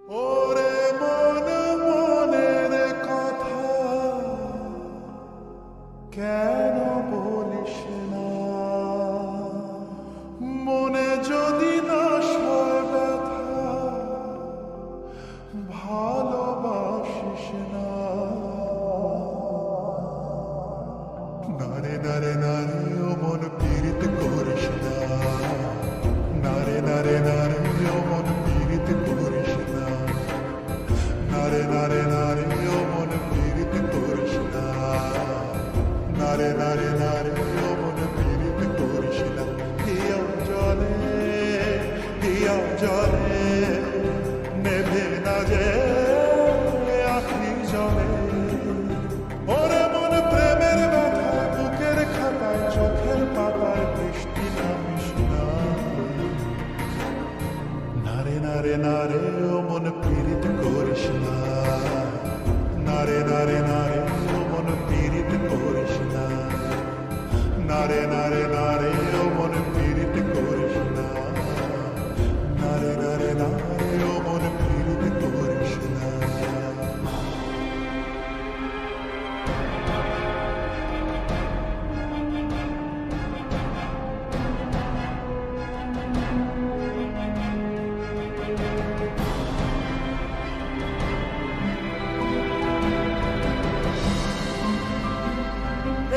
ওরে মন মনের কথা কেন বলিস না, মনে যদি না সয় ব্যথা ভালোবাসিস না। নারে নারে নারে ও মন পীড়িত করিস না, নারে নারে নারে ও মন পীড়িত করিস না, নারে নারে নারে ও মন পীড়িত করিস না, নারে নারে নারে ও মন পীড়িত করিস না। দিয়াও জলে নেভে না যে আখি জলে। ওরে মন প্রেমের ব্যথায় বুকের খাতায় চোখের পাতায় বৃষ্টি নামিস না। নারে নারে নারে ও মন পীড়িত করিস না, নারে নারে নারে ও মন পীড়িত করিস না, নারে নারে নারে ও মন পীড়িত করিস না, নারে নারে নারে ও মন পীড়িত করিস না।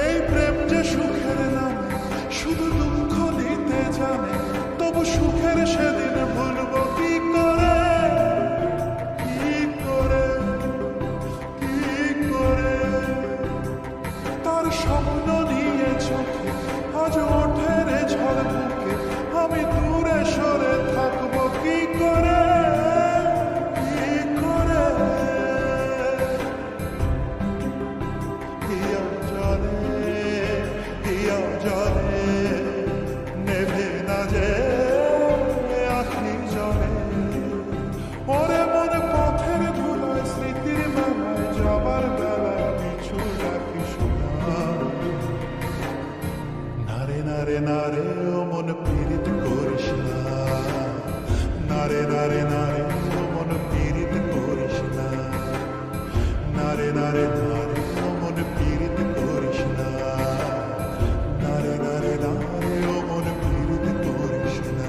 এই প্রেম যে সুখের নামে শুধু দুঃখ দিতে জানে, তবু সুখের সেদিন ভুলব কি করে, কি করে, কি করে। তার স্বপ্ন নিয়ে চোখে আজ ওঠে রে ঝড় বুকে, আমি দূরে সরে থাকবো কি করে, কি করে। দিয়াও জলে নেভে না যে আখি জলে। ওরে মন পথের ধুলায় স্মৃতির মেলায় যাবার বেলায় পিছু রাখিস না। নারে নারে নারে ও মন পীড়িত করিস না, নারে নারে নারে ও মন পীড়িত করিস না, নারে নারে নারে ও মন পীড়িত করিস না, নারে নারে নারে ও মন পীড়িত করিস না।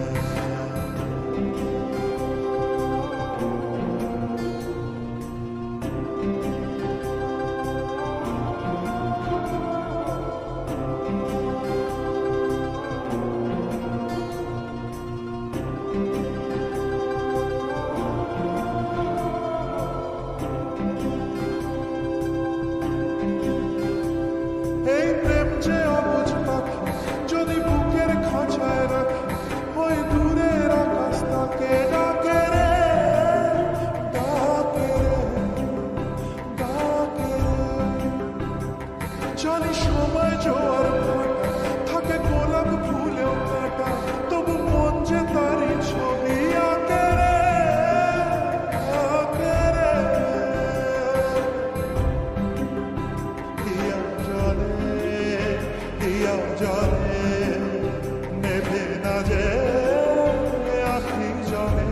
এই প্রেম যে অবুঝ পাখি যদি বুকের খাঁচায় রাখি, ওই দূরের আকাশ তাকে ডাকে রে, ডাকে রে, ডাকে রে। জানি সময় জোয়ার ভাটা থাকে গোলাপ ফুলেও কাটা, তবু মন যে তারই ছবি আঁকে রে, আঁকে রে। দিয়াও জলে নেভে না যে আখি জলে।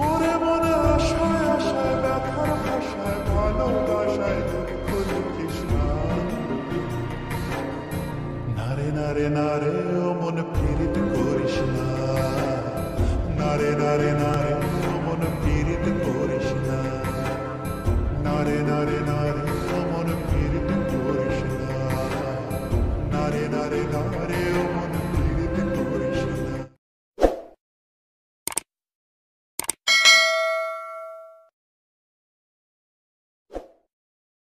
ওরে মনে আশায় আশায় ব্যথার ভাষায় ভালোবাসায় দুঃখ লিখিস না। নারে নারে নারে ও মন পীড়িত করিস না, নারে নারে নারে